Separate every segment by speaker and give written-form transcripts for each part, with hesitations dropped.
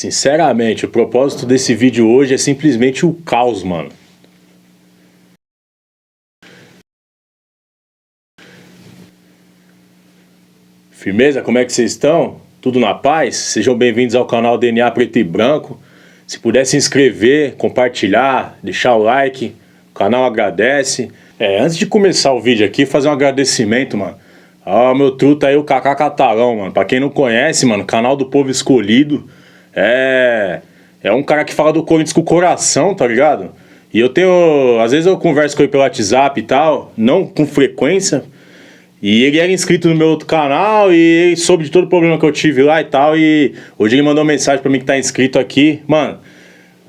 Speaker 1: Sinceramente, o propósito desse vídeo hoje é simplesmente o caos, mano. Firmeza? Como é que vocês estão? Tudo na paz? Sejam bem-vindos ao canal DNA Preto e Branco. Se puder se inscrever, compartilhar, deixar o like, o canal agradece. Antes de começar o vídeo aqui, fazer um agradecimento, mano. Meu truta aí, o Kaká Catalão, mano. Pra quem não conhece, mano, canal do Povo Escolhido. É um cara que fala do Corinthians com o coração, tá ligado? E eu tenho... Às vezes eu converso com ele pelo WhatsApp e tal, não com frequência. E ele era inscrito no meu outro canal e ele soube de todo o problema que eu tive lá e tal. E hoje ele mandou uma mensagem pra mim que tá inscrito aqui. Mano,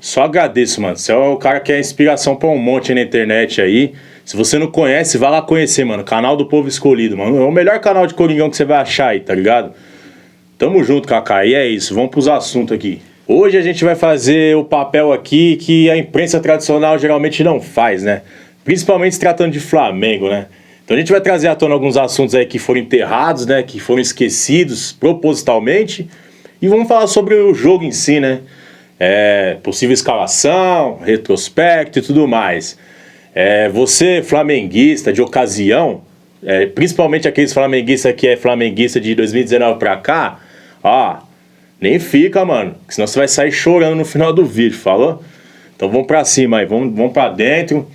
Speaker 1: só agradeço, mano. Você é o cara que é inspiração pra um monte aí na internet aí. Se você não conhece, vai lá conhecer, mano. Canal do Povo Escolhido, mano. É o melhor canal de Coringão que você vai achar aí, tá ligado? Tamo junto, Kaká. E é isso, vamos pros assuntos aqui. Hoje a gente vai fazer o papel aqui que a imprensa tradicional geralmente não faz, né? Principalmente se tratando de Flamengo, né? Então a gente vai trazer à tona alguns assuntos aí que foram enterrados, né? Que foram esquecidos propositalmente. E vamos falar sobre o jogo em si, né? Possível escalação, retrospecto e tudo mais. Você, flamenguista de ocasião, principalmente aqueles flamenguistas que é flamenguista de 2019 pra cá, nem fica, mano, senão você vai sair chorando no final do vídeo, falou? Então vamos pra cima aí, vamos pra dentro.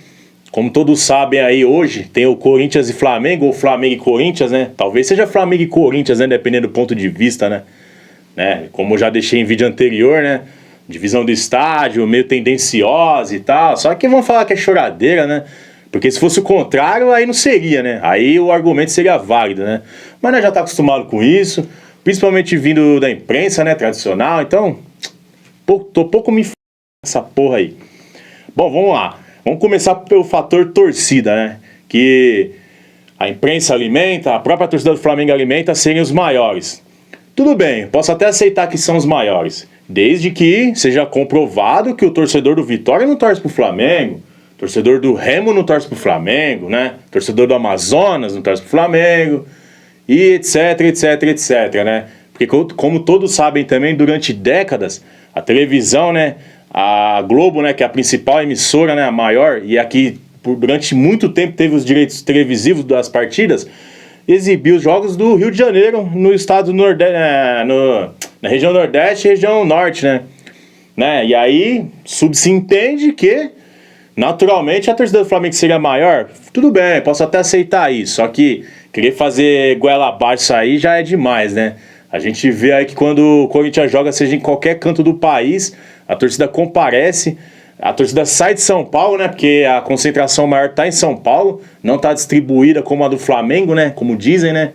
Speaker 1: Como todos sabem aí, hoje tem o Corinthians e Flamengo, ou Flamengo e Corinthians, né? Talvez seja Flamengo e Corinthians, né? Dependendo do ponto de vista, né? Como eu já deixei em vídeo anterior, né? Divisão do estádio, meio tendenciosa e tal. Só que vão falar que é choradeira, né? Porque se fosse o contrário, aí não seria, né? Aí o argumento seria válido, né? Mas nós já tá acostumado com isso, principalmente vindo da imprensa, né? Tradicional. Então, tô pouco me essa porra aí. Bom, vamos lá. Vamos começar pelo fator torcida, né? Que a imprensa alimenta, a própria torcida do Flamengo alimenta serem os maiores. Tudo bem, posso até aceitar que são os maiores, desde que seja comprovado que o torcedor do Vitória não torce pro Flamengo, o torcedor do Remo não torce pro Flamengo, né? O torcedor do Amazonas não torce pro Flamengo, e etc, etc, etc, né? Porque como todos sabem também, durante décadas, a televisão, né? A Globo, né, que é a principal emissora, né, a maior, e aqui durante muito tempo teve os direitos televisivos das partidas, exibiu os jogos do Rio de Janeiro no estado do Nordeste, na região Nordeste e região Norte, né? E aí subse-entende que naturalmente a torcida do Flamengo seria maior. Tudo bem, posso até aceitar isso, só que querer fazer goela abaixo aí já é demais, né? A gente vê aí que quando o Corinthians joga, seja em qualquer canto do país, a torcida comparece, a torcida sai de São Paulo, né? Porque a concentração maior tá em São Paulo, não tá distribuída como a do Flamengo, né? Como dizem, né?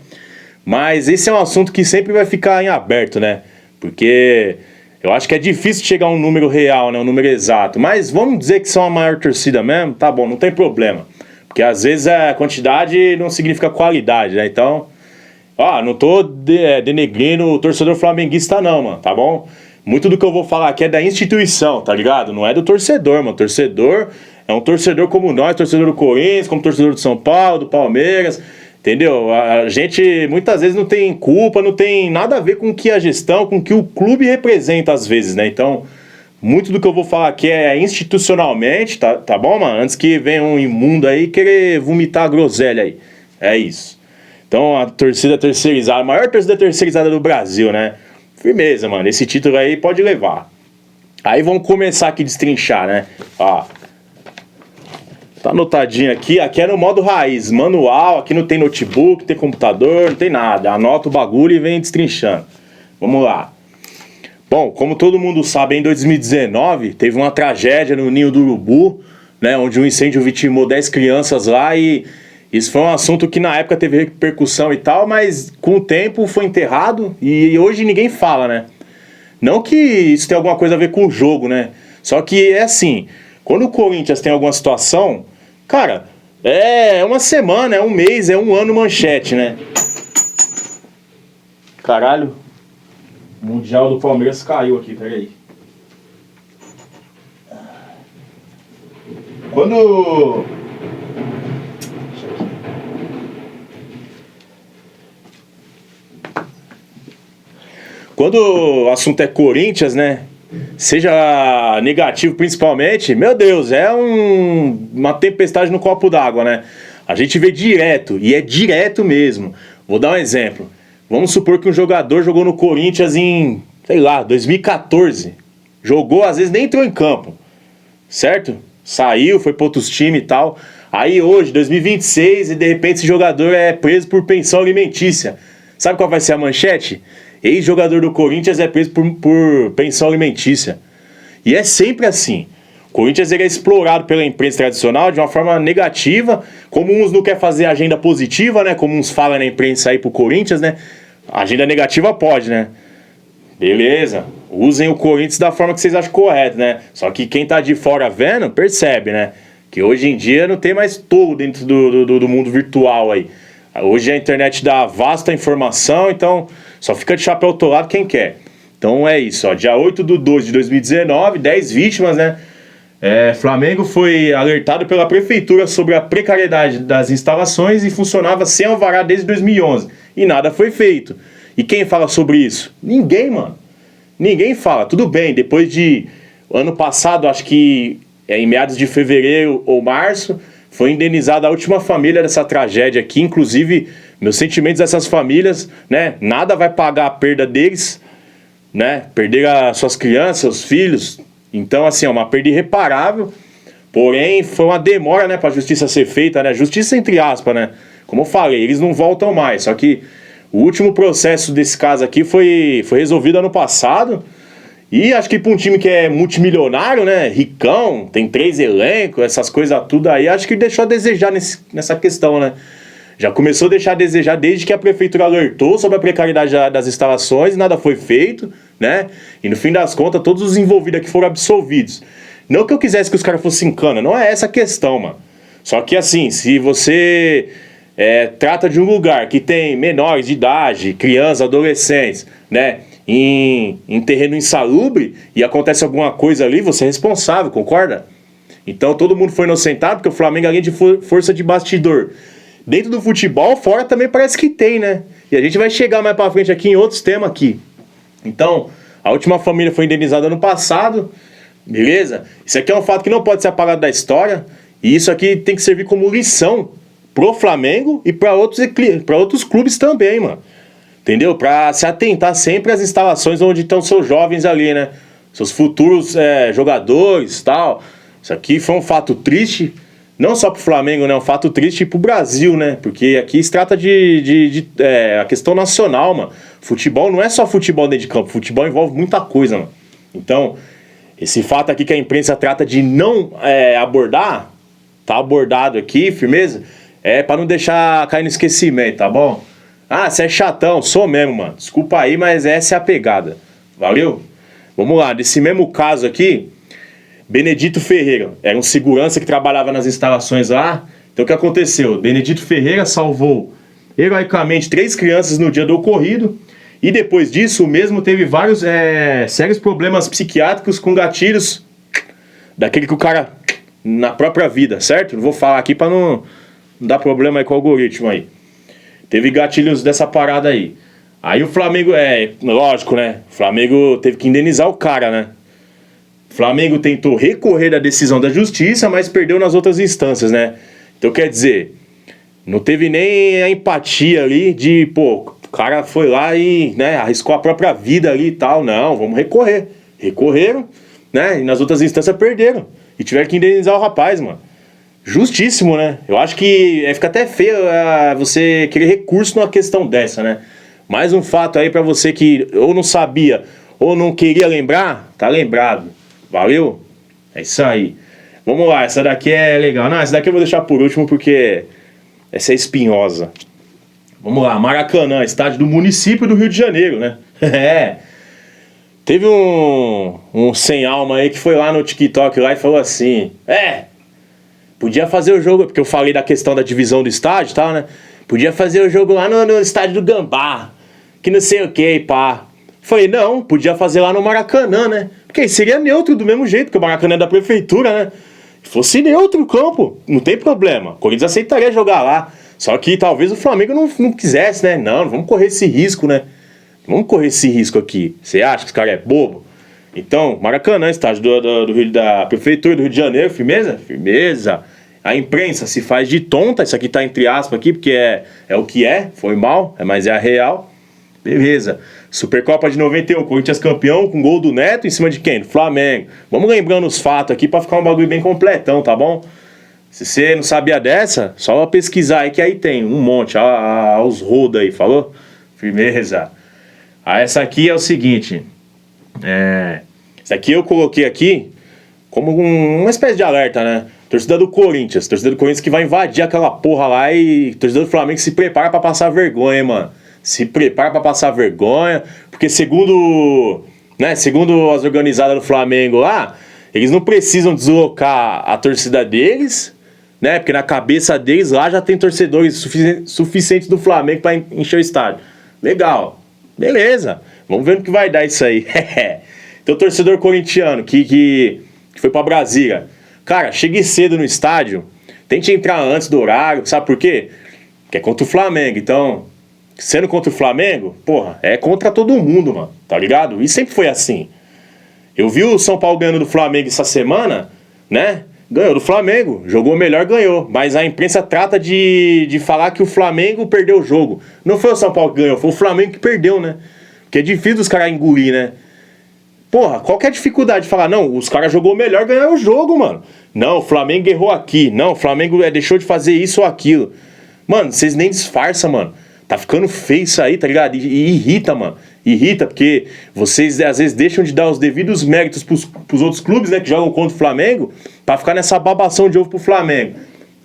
Speaker 1: Mas esse é um assunto que sempre vai ficar em aberto, né? Porque eu acho que é difícil chegar a um número real, né? Um número exato. Mas vamos dizer que são a maior torcida mesmo? Tá bom, não tem problema. Porque às vezes a quantidade não significa qualidade, né? Então, não tô denegrindo o torcedor flamenguista não, mano, tá bom? Muito do que eu vou falar aqui é da instituição, tá ligado? Não é do torcedor, mano. Torcedor é um torcedor como nós, torcedor do Corinthians, como torcedor do São Paulo, do Palmeiras, entendeu? A gente muitas vezes não tem culpa, não tem nada a ver com o que a gestão, com o que o clube representa às vezes, né? Então, muito do que eu vou falar aqui é institucionalmente, tá bom, mano? Antes que venha um imundo aí querer vomitar a groselha aí. É isso. Então, a torcida terceirizada, a maior torcida terceirizada do Brasil, né? Firmeza, mano. Esse título aí pode levar. Aí vamos começar aqui a destrinchar, né? Tá anotadinho aqui. Aqui é no modo raiz, manual. Aqui não tem notebook, não tem computador, não tem nada. Anota o bagulho e vem destrinchando. Vamos lá. Bom, como todo mundo sabe, em 2019 teve uma tragédia no Ninho do Urubu, né? Onde um incêndio vitimou 10 crianças lá e... Isso foi um assunto que na época teve repercussão e tal, mas com o tempo foi enterrado e hoje ninguém fala, né? Não que isso tenha alguma coisa a ver com o jogo, né? Só que é assim, quando o Corinthians tem alguma situação, cara, é uma semana, é um mês, é um ano manchete, né? Caralho, o Mundial do Palmeiras caiu aqui, peraí. Quando o assunto é Corinthians, né? seja negativo principalmente, meu Deus, é uma tempestade no copo d'água, né? A gente vê direto, e é direto mesmo. Vou dar um exemplo. Vamos supor que um jogador jogou no Corinthians em, sei lá, 2014. Jogou, às vezes nem entrou em campo, certo? Saiu, foi para outros times e tal. Aí hoje, 2026, e de repente esse jogador é preso por pensão alimentícia. Sabe qual vai ser a manchete? Ex-jogador do Corinthians é preso por pensão alimentícia. E é sempre assim. O Corinthians ele é explorado pela imprensa tradicional de uma forma negativa, como uns não querem fazer agenda positiva, né? Como uns falam na imprensa aí pro Corinthians, né? Agenda negativa pode, né? Beleza, usem o Corinthians da forma que vocês acham correto, né? Só que quem tá de fora vendo, percebe, né? Que hoje em dia não tem mais todo dentro do mundo virtual aí. Hoje a internet dá vasta informação, então só fica de chapéu autolado quem quer. Então é isso, ó, dia 8/2/2019, 10 vítimas, né? Flamengo foi alertado pela prefeitura sobre a precariedade das instalações e funcionava sem alvará desde 2011. E nada foi feito. E quem fala sobre isso? Ninguém, mano. Ninguém fala. Tudo bem, depois de... Ano passado, acho que em meados de fevereiro ou março, foi indenizada a última família dessa tragédia aqui. Inclusive, meus sentimentos dessas famílias, né? Nada vai pagar a perda deles, né? Perder as suas crianças, seus filhos. Então, assim, é uma perda irreparável. Porém, foi uma demora, né, pra justiça ser feita, né? Justiça entre aspas, né? Como eu falei, eles não voltam mais. Só que o último processo desse caso aqui foi resolvido ano passado. E acho que para um time que é multimilionário, né? Ricão, tem 3 elencos, essas coisas tudo aí, acho que deixou a desejar nessa questão, né? Já começou a deixar a desejar desde que a prefeitura alertou sobre a precariedade das instalações, nada foi feito, né? E no fim das contas, todos os envolvidos aqui foram absolvidos. Não que eu quisesse que os caras fossem cana, não é essa a questão, mano. Só que assim, se você trata de um lugar que tem menores de idade, crianças, adolescentes, né? Em terreno insalubre e acontece alguma coisa ali, você é responsável, concorda? Então todo mundo foi inocentado, porque o Flamengo, além de força de bastidor, dentro do futebol, fora também parece que tem, né? E a gente vai chegar mais pra frente aqui em outros temas aqui. Então, a última família foi indenizada ano passado, beleza? Isso aqui é um fato que não pode ser apagado da história, e isso aqui tem que servir como lição pro Flamengo e pra outros clubes também, mano. Entendeu? Pra se atentar sempre às instalações onde estão seus jovens ali, né? Seus futuros jogadores e tal. Isso aqui foi um fato triste, não só pro Flamengo, né? Um fato triste pro Brasil, né? Porque aqui se trata de a questão nacional, mano. Futebol não é só futebol dentro de campo, futebol envolve muita coisa, mano. Então, esse fato aqui que a imprensa trata de não abordar, tá abordado aqui, firmeza? Pra não deixar cair no esquecimento, tá bom? Ah, você é chatão, sou mesmo, mano. Desculpa aí, mas essa é a pegada. Valeu? Vamos lá, desse mesmo caso aqui, Benedito Ferreira, era um segurança que trabalhava nas instalações lá. Então o que aconteceu? Benedito Ferreira salvou heroicamente 3 crianças no dia do ocorrido. E depois disso, o mesmo teve vários sérios problemas psiquiátricos com gatilhos daquele que o cara, na própria vida, certo? Não vou falar aqui pra não dar problema aí com o algoritmo aí. Teve gatilhos dessa parada aí. Aí o Flamengo, lógico, né? O Flamengo teve que indenizar o cara, né? O Flamengo tentou recorrer da decisão da justiça, mas perdeu nas outras instâncias, né? Então quer dizer, não teve nem a empatia ali de, pô, o cara foi lá e, né, arriscou a própria vida ali e tal. Não, vamos recorrer. Recorreram, né? E nas outras instâncias perderam. E tiveram que indenizar o rapaz, mano. Justíssimo, né? Eu acho que fica até feio você querer recurso numa questão dessa, né? Mais um fato aí pra você que ou não sabia ou não queria lembrar, tá lembrado. Valeu? É isso aí. Vamos lá, essa daqui é legal. Não, essa daqui eu vou deixar por último porque essa é espinhosa. Vamos lá, Maracanã, estádio do município do Rio de Janeiro, né? Teve um sem alma aí que foi lá no TikTok lá e falou assim: podia fazer o jogo, porque eu falei da questão da divisão do estádio e tal, né? Podia fazer o jogo lá no estádio do Gambá, que não sei o que, pá. Falei, não, podia fazer lá no Maracanã, né? Porque aí seria neutro do mesmo jeito, porque o Maracanã é da prefeitura, né? Se fosse neutro o campo, não tem problema. O Corinthians aceitaria jogar lá. Só que talvez o Flamengo não quisesse, né? Não vamos correr esse risco, né? Vamos correr esse risco aqui. Você acha que esse cara é bobo? Então, Maracanã, estádio da Prefeitura do Rio de Janeiro, firmeza? Firmeza. A imprensa se faz de tonta, isso aqui tá entre aspas aqui, porque é o que é, foi mal, mas é a real. Beleza. Supercopa de 91, Corinthians campeão com gol do Neto em cima de quem? Do Flamengo. Vamos lembrando os fatos aqui pra ficar um bagulho bem completão, tá bom? Se você não sabia dessa, só pesquisar aí que aí tem um monte, os roda aí, falou? Firmeza. Essa aqui é o seguinte, essa aqui eu coloquei aqui como uma espécie de alerta, né? Torcida do Corinthians que vai invadir aquela porra lá e torcida do Flamengo se prepara pra passar vergonha, hein, mano? Se prepara pra passar vergonha, porque segundo as organizadas do Flamengo lá, eles não precisam deslocar a torcida deles, né? Porque na cabeça deles lá já tem torcedores suficientes do Flamengo pra encher o estádio. Legal, beleza, vamos ver no que vai dar isso aí. Então, torcedor corintiano que foi pra Brasília, cara, chegue cedo no estádio, tente entrar antes do horário, sabe por quê? Porque é contra o Flamengo, então, sendo contra o Flamengo, porra, é contra todo mundo, mano, tá ligado? E sempre foi assim. Eu vi o São Paulo ganhando do Flamengo essa semana, né? Ganhou do Flamengo, jogou melhor, ganhou. Mas a imprensa trata de falar que o Flamengo perdeu o jogo. Não foi o São Paulo que ganhou, foi o Flamengo que perdeu, né? Porque é difícil os caras engolir, né? Porra, qual que é a dificuldade de falar, não, os caras jogou melhor, ganharam o jogo, mano. Não, o Flamengo errou aqui. Não, o Flamengo deixou de fazer isso ou aquilo. Mano, vocês nem disfarçam, mano. Tá ficando feio isso aí, tá ligado? E irrita, mano. Irrita, porque vocês às vezes deixam de dar os devidos méritos pros outros clubes, né, que jogam contra o Flamengo, pra ficar nessa babação de ovo pro Flamengo.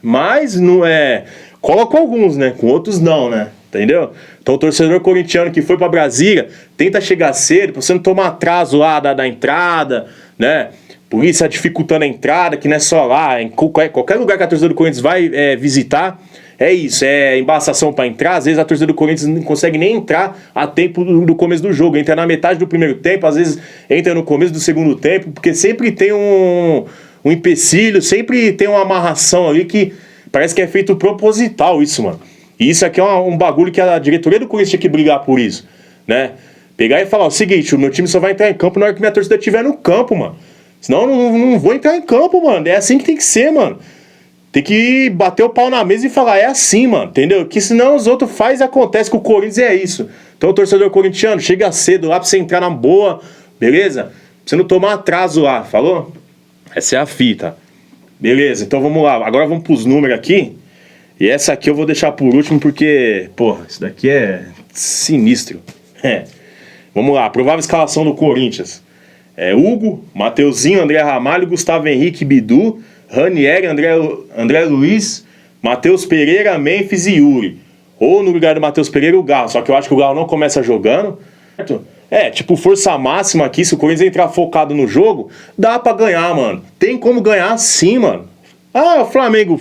Speaker 1: Mas não é... Cola com alguns, né? Com outros não, né? Entendeu? Então o torcedor corintiano que foi pra Brasília, tenta chegar cedo, pra você não tomar atraso lá da entrada, né? Polícia dificultando a entrada, que não é só lá, em qualquer lugar que a torcida do Corinthians vai visitar, é isso, é embaçação pra entrar. Às vezes a torcida do Corinthians não consegue nem entrar a tempo do começo do jogo, entra na metade do primeiro tempo, às vezes entra no começo do segundo tempo, porque sempre tem um empecilho, sempre tem uma amarração ali que parece que é feito proposital isso, mano. E isso aqui é um bagulho que a diretoria do Corinthians tinha que brigar por isso, né? Pegar e falar o seguinte, o meu time só vai entrar em campo na hora que minha torcida estiver no campo, mano. Senão eu não vou entrar em campo, mano. É assim que tem que ser, mano. Tem que bater o pau na mesa e falar, é assim, mano, entendeu? Que senão os outros fazem e acontece com o Corinthians e é isso. Então o torcedor corintiano, chega cedo lá pra você entrar na boa, beleza? Pra você não tomar atraso lá, falou? Essa é a fita. Beleza, então vamos lá. Agora vamos pros números aqui. E essa aqui eu vou deixar por último porque, porra, isso daqui é sinistro. Vamos lá, provável escalação do Corinthians. Hugo, Mateuzinho, André Ramalho, Gustavo Henrique, Bidu, Ranieri, André Luiz, Matheus Pereira, Memphis e Yuri. Ou no lugar do Matheus Pereira o Galo, só que eu acho que o Galo não começa jogando. Tipo, força máxima aqui, se o Corinthians entrar focado no jogo, dá pra ganhar, mano. Tem como ganhar sim, mano. O Flamengo,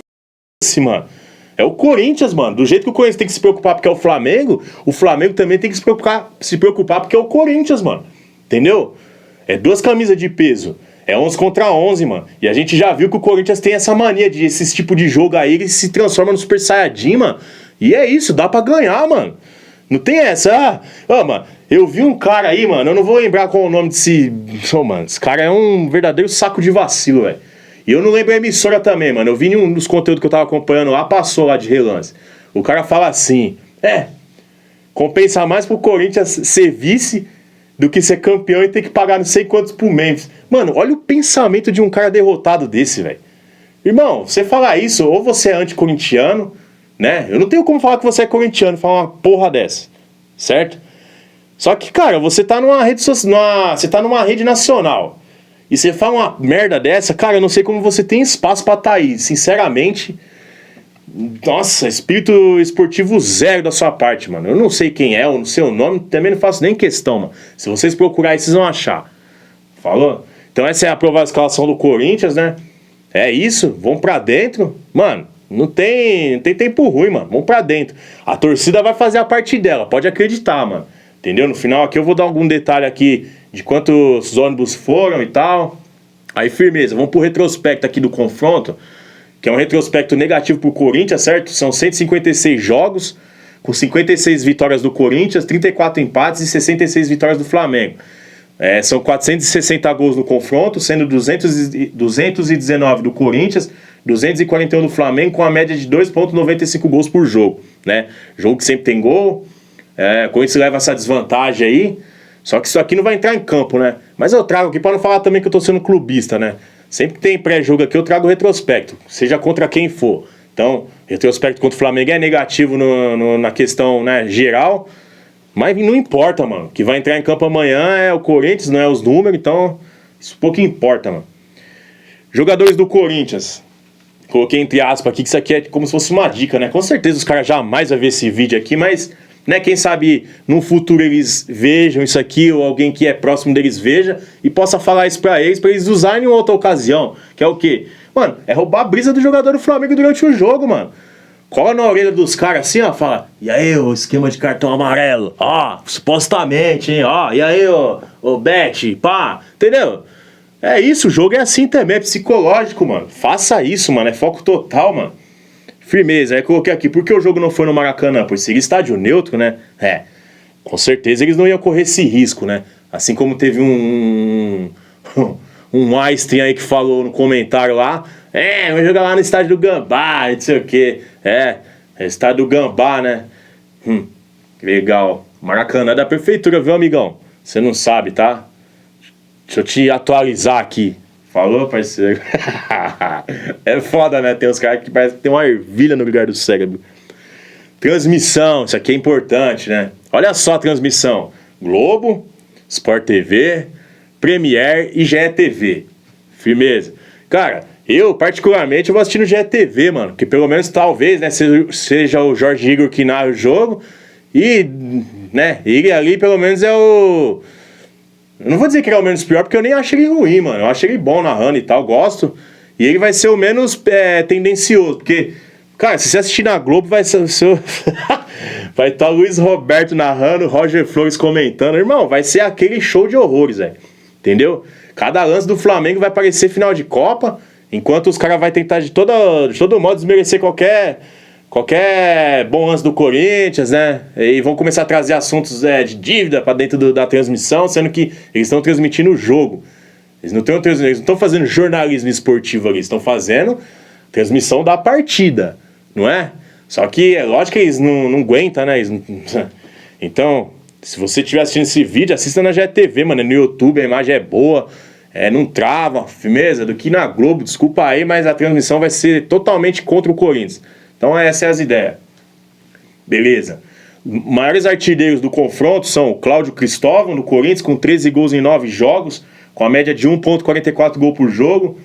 Speaker 1: mano. É o Corinthians, mano. Do jeito que o Corinthians tem que se preocupar porque é o Flamengo também tem que se preocupar porque é o Corinthians, mano. Entendeu? É duas camisas de peso. É 11 contra 11, mano. E a gente já viu que o Corinthians tem essa mania de esse tipo de jogo aí, ele se transforma no Super Saiyajin, mano. E é isso, dá pra ganhar, mano. Não tem essa. Mano, eu vi um cara aí, mano, eu não vou lembrar qual é o nome desse... mano, esse cara é um verdadeiro saco de vacilo, velho. E eu não lembro a emissora também, mano. Eu vi em um dos conteúdos que eu tava acompanhando lá, passou lá de relance. O cara fala assim, compensa mais pro Corinthians ser vice do que ser campeão e ter que pagar não sei quantos pro Memphis. Mano, olha o pensamento de um cara derrotado desse, velho. Irmão, você falar isso, ou você é anticorintiano, né? Eu não tenho como falar que você é corintiano, falar uma porra dessa, certo? Só que, cara, você tá numa rede social, você tá numa rede nacional. E você fala uma merda dessa, cara, eu não sei como você tem espaço pra tá aí. Sinceramente, nossa, espírito esportivo zero da sua parte, mano. Eu não sei quem é, eu não sei o nome, também não faço nem questão, mano. Se vocês procurarem, vocês vão achar. Falou? Então essa é a provável escalação do Corinthians, né? É isso, vamos pra dentro. Mano, não tem tempo ruim, mano. Vamos pra dentro. A torcida vai fazer a parte dela, pode acreditar, mano. Entendeu? No final aqui eu vou dar algum detalhe aqui de quantos ônibus foram e tal. Aí firmeza, vamos pro retrospecto aqui do confronto, que é um retrospecto negativo pro Corinthians, certo? São 156 jogos, com 56 vitórias do Corinthians, 34 empates e 66 vitórias do Flamengo. São 460 gols no confronto, sendo 219 do Corinthians, 241 do Flamengo, com a média de 2,95 gols por jogo, né? Jogo que sempre tem gol, o Corinthians leva essa desvantagem aí, só que isso aqui não vai entrar em campo, né? Mas eu trago aqui para não falar também que eu tô sendo clubista, né? Sempre que tem pré-jogo aqui eu trago o retrospecto, seja contra quem for. Então, retrospecto contra o Flamengo é negativo na questão, né, geral, mas não importa, mano. O que vai entrar em campo amanhã é o Corinthians, não é os números, então isso pouco importa, mano. Jogadores do Corinthians. Coloquei entre aspas aqui que isso aqui é como se fosse uma dica, né? Com certeza os caras jamais vão ver esse vídeo aqui, mas, né, quem sabe no futuro eles vejam isso aqui, ou alguém que é próximo deles veja e possa falar isso pra eles usarem em outra ocasião. Que é o quê? Mano, é roubar a brisa do jogador do Flamengo durante o jogo, mano. Cola na orelha dos caras assim, ó, fala: e aí, o esquema de cartão amarelo, ó, supostamente, hein, ó, e aí, ô Bet, pá, entendeu? É isso, o jogo é assim também, é psicológico, mano. Faça isso, mano, é foco total, mano. Firmeza, aí coloquei aqui, por que o jogo não foi no Maracanã? Por ser estádio neutro, né? Com certeza eles não iam correr esse risco, né? Assim como teve um Einstein aí que falou no comentário lá, vamos jogar lá no estádio do Gambá, não sei o que. Estádio do Gambá, né? Legal. Maracanã é da prefeitura, viu, amigão? Você não sabe, tá? Deixa eu te atualizar aqui. Falou, parceiro? É foda, né? Tem uns caras que parece que tem uma ervilha no lugar do cérebro. Transmissão, isso aqui é importante, né? Olha só a transmissão. Globo, Sport TV, Premiere e GE Firmeza. Cara, eu particularmente vou assistir no GE, mano. Que pelo menos talvez, né, seja o Jorge Igor que narra o jogo. E, né, ele ali pelo menos é o... Eu não vou dizer que ele é o menos pior, porque eu nem acho ele ruim, mano. Eu acho ele bom narrando e tal, gosto. E ele vai ser o menos tendencioso. Porque, cara, se você assistir na Globo, vai ser vai estar o Luiz Roberto narrando, Roger Flores comentando. Irmão, vai ser aquele show de horrores, velho. Entendeu? Cada lance do Flamengo vai parecer final de Copa, enquanto os caras vão tentar de todo modo desmerecer qualquer bom lance do Corinthians, né? E vão começar a trazer assuntos de dívida pra dentro da transmissão, sendo que eles estão transmitindo o jogo. Eles não estão fazendo jornalismo esportivo ali, eles estão fazendo transmissão da partida, não é? Só que é lógico que eles não aguentam, né? Então, se você estiver assistindo esse vídeo, assista na GTV, mano. No YouTube a imagem é boa, não trava, firmeza, do que na Globo. Desculpa aí, mas a transmissão vai ser totalmente contra o Corinthians. Então essas são as ideias. Beleza. Maiores artilheiros do confronto são o Cláudio Cristóvão, do Corinthians, com 13 gols em 9 jogos, com a média de 1,44 gol por jogo.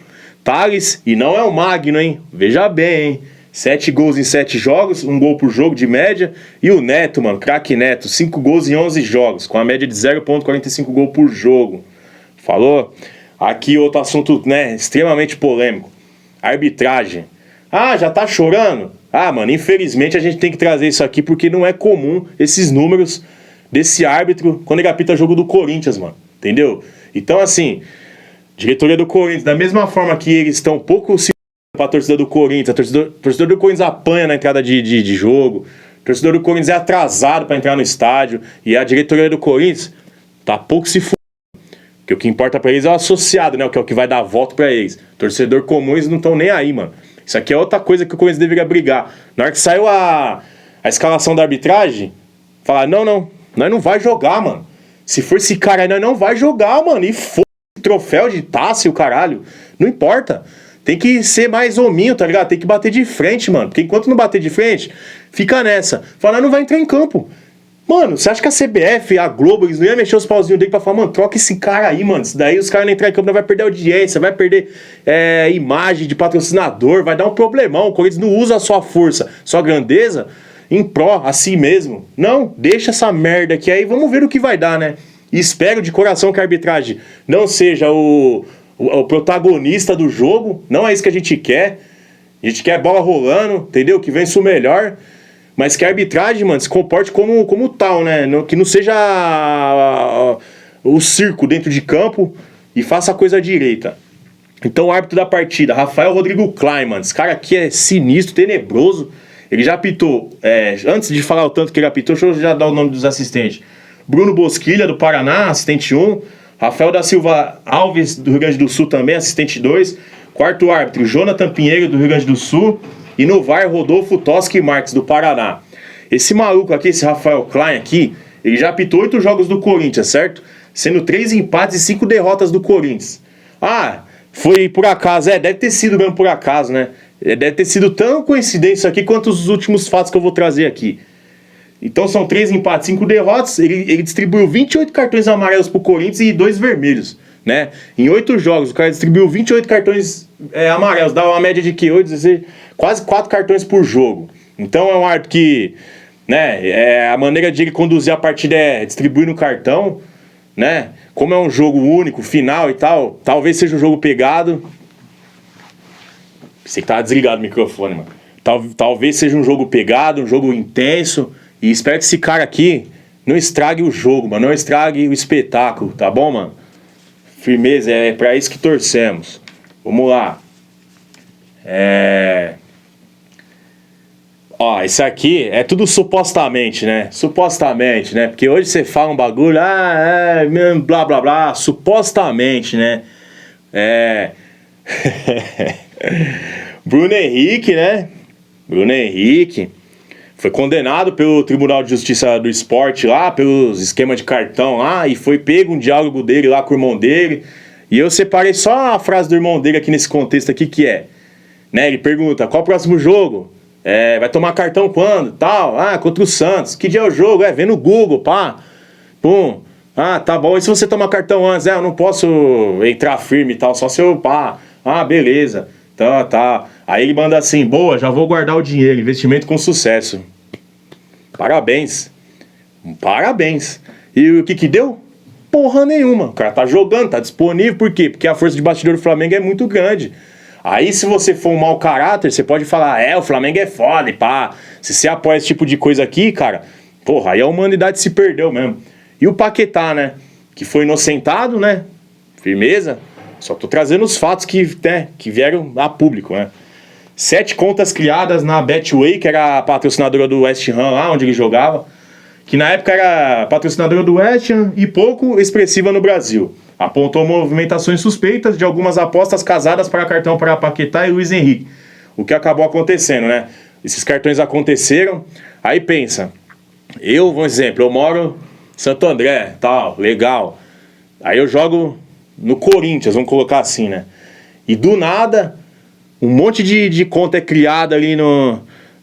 Speaker 1: Thales, e não é o Magno, hein? Veja bem, hein? 7 gols em 7 jogos, 1 gol por jogo de média. E o Neto, mano, craque Neto, 5 gols em 11 jogos, com a média de 0,45 gol por jogo. Falou? Aqui outro assunto, né, extremamente polêmico. Arbitragem. Ah, já tá chorando? Ah, mano, infelizmente a gente tem que trazer isso aqui porque não é comum esses números desse árbitro quando ele apita jogo do Corinthians, mano. Entendeu? Então, assim, diretoria do Corinthians, da mesma forma que eles estão pouco se pra torcida do Corinthians, a torcida do Corinthians apanha na entrada de jogo, o torcedor do Corinthians é atrasado pra entrar no estádio, e a diretoria do Corinthians tá pouco se fudendo. Porque o que importa pra eles é o associado, né? Que é o que vai dar voto pra eles. Torcedor comum, eles não estão nem aí, mano. Isso aqui é outra coisa que o Corinthians deveria brigar. Na hora que saiu a escalação da arbitragem, falar, nós não vai jogar, mano. Se for esse cara aí, nós não vai jogar, mano. E foda troféu de taça e o caralho. Não importa. Tem que ser mais hominho, tá ligado? Tem que bater de frente, mano. Porque enquanto não bater de frente, fica nessa. Fala, não vai entrar em campo. Mano, você acha que a CBF, a Globo, eles não iam mexer os pauzinhos dele pra falar, mano, troca esse cara aí, mano. Se daí os caras não entrarem em campo, não vai perder audiência, vai perder imagem de patrocinador, vai dar um problemão. O Corinthians não usa a sua força, sua grandeza em pró, a si mesmo. Não, deixa essa merda aqui aí, vamos ver o que vai dar, né? E espero de coração que a arbitragem não seja o protagonista do jogo. Não é isso que a gente quer. A gente quer bola rolando, entendeu? Que vença o melhor. Mas que a arbitragem, mano, se comporte como tal, né? Que não seja o circo dentro de campo e faça a coisa direita. Então o árbitro da partida, Rafael Rodrigo Klein, mano. Esse cara aqui é sinistro, tenebroso. Ele já apitou, antes de falar o tanto que ele apitou, deixa eu já dar o nome dos assistentes. Bruno Bosquilha, do Paraná, assistente 1. Rafael da Silva Alves, do Rio Grande do Sul também, assistente 2. Quarto árbitro, Jonathan Pinheiro, do Rio Grande do Sul. E no VAR, Rodolfo Toschi Marques, do Paraná. Esse maluco aqui, esse Rafael Klein aqui, ele já apitou 8 jogos do Corinthians, certo? Sendo 3 empates e 5 derrotas do Corinthians. Ah, foi por acaso, deve ter sido mesmo por acaso, né? Deve ter sido tão coincidência isso aqui quanto os últimos fatos que eu vou trazer aqui. Então são 3 empates, 5 derrotas. Ele distribuiu 28 cartões amarelos pro Corinthians e 2 vermelhos, né? Em 8 jogos, o cara distribuiu 28 cartões amarelos. Dá uma média de que? 8, 16, quase 4 cartões por jogo. Então é um árbitro que, né, a maneira de ele conduzir a partida é distribuindo o cartão, né? Como é um jogo único, final e tal, talvez seja um jogo pegado. Você que tava desligado o microfone, mano. Talvez seja um jogo pegado, um jogo intenso. E espero que esse cara aqui não estrague o jogo, mano. Não estrague o espetáculo, tá bom, mano? Firmeza, é pra isso que torcemos. Vamos lá. Ó, isso aqui é tudo supostamente, né? Supostamente, né? Porque hoje você fala um bagulho, blá blá blá, supostamente, né? Bruno Henrique, né? Bruno Henrique foi condenado pelo Tribunal de Justiça do Esporte lá, pelos esquemas de cartão lá, e foi pego um diálogo dele lá com o irmão dele. E eu separei só a frase do irmão dele aqui nesse contexto aqui, que é, né? Ele pergunta, qual o próximo jogo? Vai tomar cartão quando? Tal, contra o Santos. Que dia é o jogo? Vê no Google, pá. Pum. Tá bom. E se você tomar cartão antes? Eu não posso entrar firme e tal, só se eu, pá. Beleza. Tá. Aí ele manda assim, boa, já vou guardar o dinheiro, investimento com sucesso. Parabéns. E o que deu? Porra nenhuma. O cara tá jogando, tá disponível, por quê? Porque a força de bastidor do Flamengo é muito grande. Aí se você for um mau caráter, você pode falar, o Flamengo é foda e pá. Se você apoia esse tipo de coisa aqui, cara, porra, aí a humanidade se perdeu mesmo. E o Paquetá, né, que foi inocentado, né, firmeza. Só tô trazendo os fatos que vieram a público, né. 7 contas criadas na Betway, que era a patrocinadora do West Ham lá, onde ele jogava, que na época era patrocinadora do West Ham e pouco expressiva no Brasil. Apontou movimentações suspeitas de algumas apostas casadas para cartão para Paquetá e Luiz Henrique. O que acabou acontecendo, né? Esses cartões aconteceram. Aí pensa, um exemplo, eu moro em Santo André, tal, legal. Aí eu jogo no Corinthians, vamos colocar assim, né? E do nada, um monte de conta é criada ali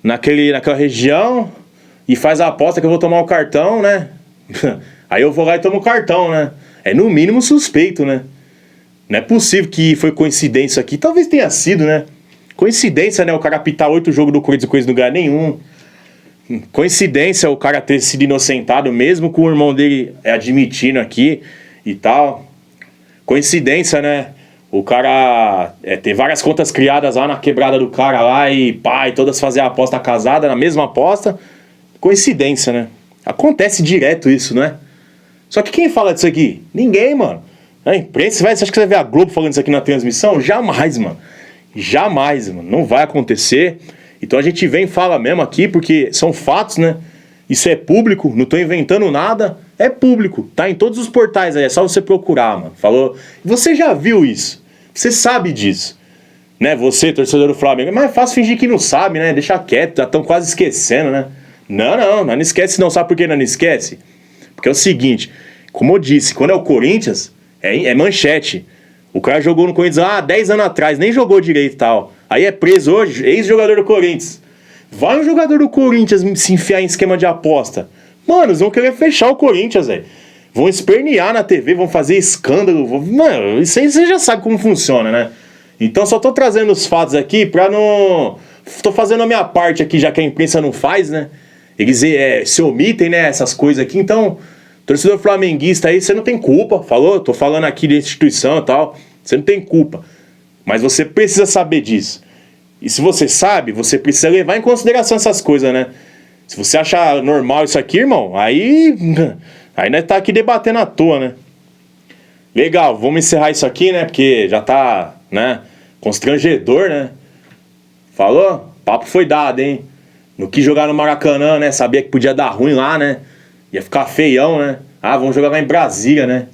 Speaker 1: naquela região e faz a aposta que eu vou tomar o cartão, né? Aí eu vou lá e tomo o cartão, né? É no mínimo suspeito, né? Não é possível que foi coincidência aqui. Talvez tenha sido, né? Coincidência, né? O cara apitar 8 jogos do Corinthians e coisa no lugar nenhum. Coincidência o cara ter sido inocentado, mesmo com o irmão dele admitindo aqui e tal. Coincidência, né? O cara ter várias contas criadas lá na quebrada do cara lá e pá, e todas fazer a aposta casada na mesma aposta. Coincidência, né? Acontece direto isso, né? Só que quem fala disso aqui? Ninguém, mano. A imprensa, você acha que você vai ver a Globo falando isso aqui na transmissão? Jamais, mano. Jamais, mano. Não vai acontecer. Então a gente vem e fala mesmo aqui, porque são fatos, né? Isso é público, não tô inventando nada. É público, tá em todos os portais aí, é só você procurar, mano. Falou. Você já viu isso. Você sabe disso. Né? Você, torcedor do Flamengo. Mas é fácil fingir que não sabe, né? Deixa quieto, já estão quase esquecendo, né? Não esquece não. Sabe por que não esquece? Porque é o seguinte, como eu disse, quando é o Corinthians, é manchete. O cara jogou no Corinthians 10 anos atrás, nem jogou direito e tal. Aí é preso hoje, ex-jogador do Corinthians. Vai um jogador do Corinthians se enfiar em esquema de aposta. Mano, eles vão querer fechar o Corinthians, velho. Vão espernear na TV, vão fazer escândalo. Mano, isso aí você já sabe como funciona, né? Então só tô trazendo os fatos aqui pra não... Tô fazendo a minha parte aqui, já que a imprensa não faz, né? Eles se omitem, né, essas coisas aqui. Então, torcedor flamenguista aí, você não tem culpa, falou? Tô falando aqui de instituição e tal. Você não tem culpa. Mas você precisa saber disso. E se você sabe, você precisa levar em consideração essas coisas, né? Se você achar normal isso aqui, irmão, aí nós tá aqui debatendo à toa, né? Legal, vamos encerrar isso aqui, né? Porque já tá, né, constrangedor, né? Falou? O papo foi dado, hein? No que jogar no Maracanã, né? Sabia que podia dar ruim lá, né? Ia ficar feião, né? Vamos jogar lá em Brasília, né?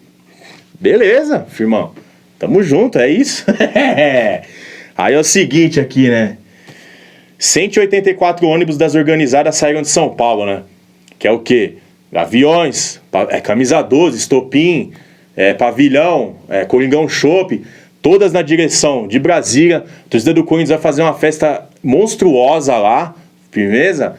Speaker 1: Beleza, firmão. Tamo junto, é isso. Aí é o seguinte aqui, né? 184 ônibus das organizadas saíram de São Paulo, né? Que é o quê? Aviões, camisa 12, estopim, pavilhão, Coringão Chopp, todas na direção de Brasília. A torcida do Corinthians vai fazer uma festa monstruosa lá, firmeza?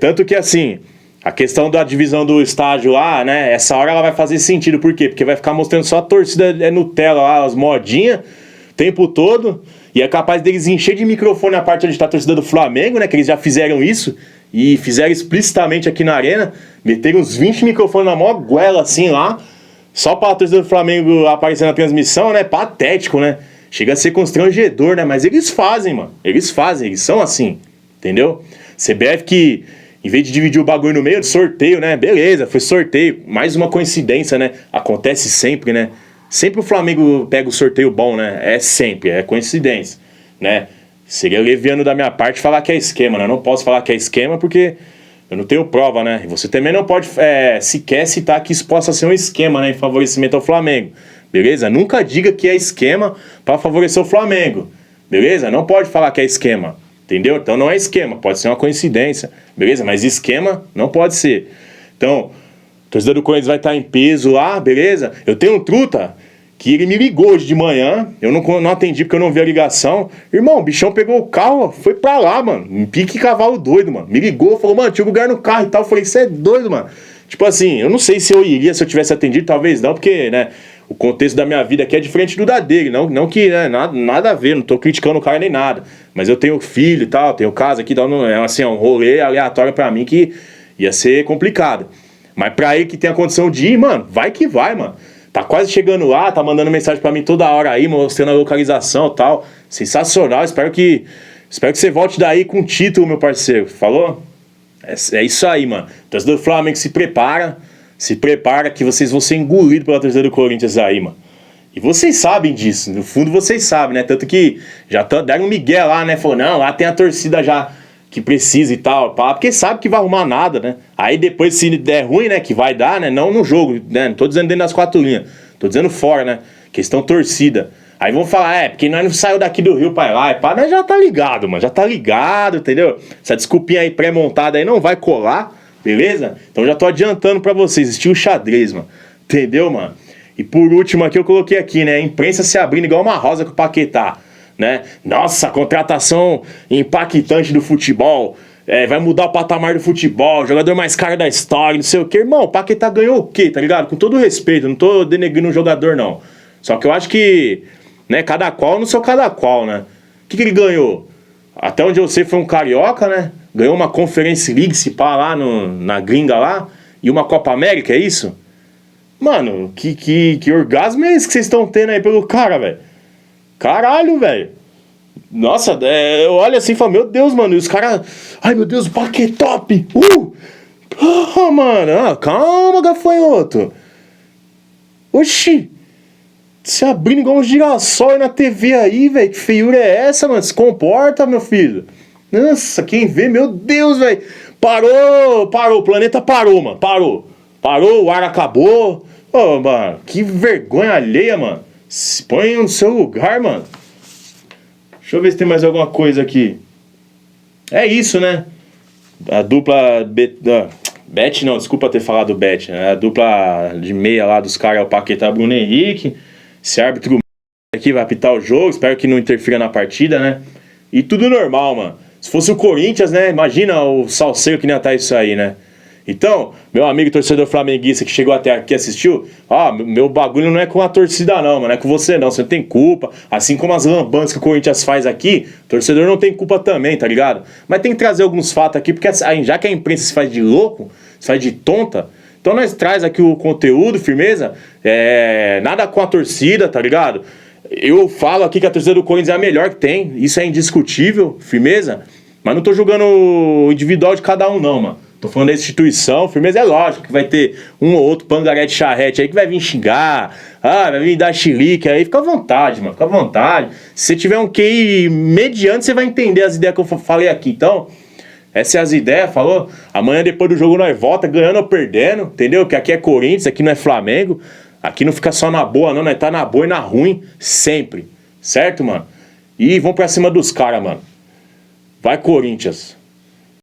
Speaker 1: Tanto que assim, a questão da divisão do estádio lá, né? Essa hora ela vai fazer sentido, por quê? Porque vai ficar mostrando só a torcida Nutella lá, as modinhas, o tempo todo. E é capaz deles encher de microfone a parte onde está a torcida do Flamengo, né? Que eles já fizeram isso. E fizeram explicitamente aqui na arena. Meteram uns 20 microfones na maior goela assim lá. Só para a torcida do Flamengo aparecer na transmissão, né? Patético, né? Chega a ser constrangedor, né? Mas eles fazem, mano. Eles fazem, eles são assim. Entendeu? CBF que, em vez de dividir o bagulho no meio, de sorteio, né? Beleza, foi sorteio. Mais uma coincidência, né? Acontece sempre, né? Sempre o Flamengo pega o sorteio bom, né? É sempre, é coincidência, né? Seria leviano da minha parte falar que é esquema, né? Eu não posso falar que é esquema porque eu não tenho prova, né? E você também não pode sequer citar que isso possa ser um esquema, né? Em favorecimento ao Flamengo, beleza? Nunca diga que é esquema para favorecer o Flamengo, beleza? Não pode falar que é esquema, entendeu? Então não é esquema, pode ser uma coincidência, beleza? Mas esquema não pode ser. Então, o torcedor do Corinthians vai estar em peso lá, beleza? Eu tenho um truta que ele me ligou hoje de manhã, eu não atendi porque eu não vi a ligação. Irmão, o bichão pegou o carro, foi pra lá, mano. Um pique cavalo doido, mano. Me ligou, falou, mano, tinha lugar no carro e tal. Eu falei, você é doido, mano. Tipo assim, eu não sei se eu iria, se eu tivesse atendido, talvez não, porque, né, o contexto da minha vida aqui é diferente do da dele. Não que, né, nada a ver, não tô criticando o cara nem nada. Mas eu tenho filho e tal, tenho casa aqui, então é assim, um rolê aleatório pra mim que ia ser complicado. Mas pra ele que tem a condição de ir, mano, vai que vai, mano. Tá quase chegando lá, tá mandando mensagem pra mim toda hora aí, mostrando a localização e tal. Sensacional, espero que você volte daí com título, meu parceiro. Falou? É isso aí, mano. Torcedor do Flamengo se prepara que vocês vão ser engolidos pela torcida do Corinthians aí, mano. E vocês sabem disso, no fundo vocês sabem, né? Tanto que já deram um migué lá, né? Falou, não, lá tem a torcida já que precisa e tal, porque sabe que vai arrumar nada, né? Aí depois, se der ruim, né, que vai dar, né, não no jogo, né, não tô dizendo dentro das quatro linhas, tô dizendo fora, né, questão torcida. Aí vão falar, porque nós não saiu daqui do Rio pra lá, nós já tá ligado, mano, já tá ligado, entendeu? Essa desculpinha aí pré-montada aí não vai colar, beleza? Então já tô adiantando pra vocês, estilo xadrez, mano, entendeu, mano? E por último aqui eu coloquei aqui, né, a imprensa se abrindo igual uma rosa com o Paquetá. Né? Nossa, contratação impactante do futebol, vai mudar o patamar do futebol, jogador mais caro da história, não sei o que. Irmão, o Paquetá ganhou o quê, tá ligado? Com todo respeito, não tô denegrindo o jogador, não. Só que eu acho que, né, cada qual no seu cada qual, né? O que ele ganhou? Até onde eu sei foi um carioca, né? Ganhou uma Conference League, se pá, lá na gringa lá, e uma Copa América, é isso? Mano, que orgasmo é esse que vocês estão tendo aí pelo cara, velho? Caralho, velho. Nossa, eu olho assim e falo, meu Deus, mano. E os caras, ai meu Deus, o Paquetop. Mano, calma, gafanhoto. Oxi. Se abrindo igual um girassol aí na TV aí, velho. Que feiura é essa, mano? Se comporta, meu filho. Nossa, quem vê, meu Deus, velho. Parou. O planeta parou, mano. Parou, o ar acabou. Mano, que vergonha alheia, mano. Se põe no seu lugar, mano. Deixa eu ver se tem mais alguma coisa aqui. É isso, né? A dupla Bet não, desculpa ter falado Bet, né? A dupla de meia lá dos caras é o Paquetá, Bruno Henrique. Esse árbitro aqui vai apitar o jogo, espero que não interfira na partida, né? E tudo normal, mano. Se fosse o Corinthians, né? Imagina o salseiro que nem tá isso aí, né? Então, meu amigo torcedor flamenguista que chegou até aqui e assistiu, meu bagulho não é com a torcida não, mano, não é com você não tem culpa, assim como as lambanças que o Corinthians faz aqui, o torcedor não tem culpa também, tá ligado? Mas tem que trazer alguns fatos aqui, porque já que a imprensa se faz de louco, se faz de tonta, então nós traz aqui o conteúdo, firmeza, nada com a torcida, tá ligado? Eu falo aqui que a torcida do Corinthians é a melhor que tem, isso é indiscutível, firmeza, mas não tô julgando o individual de cada um não, mano. Tô falando da instituição, firmeza, é lógico que vai ter um ou outro pangaré de charrete aí que vai vir xingar, vai vir dar chilique aí, fica à vontade, mano, fica à vontade. Se você tiver um QI mediano, você vai entender as ideias que eu falei aqui, então, essas são as ideias, falou? Amanhã depois do jogo nós volta, ganhando ou perdendo, entendeu? Que aqui é Corinthians, aqui não é Flamengo, Aqui não fica só na boa, não. Nós tá na boa e na ruim sempre. Certo, mano? E vamos pra cima dos caras, mano. Vai, Corinthians.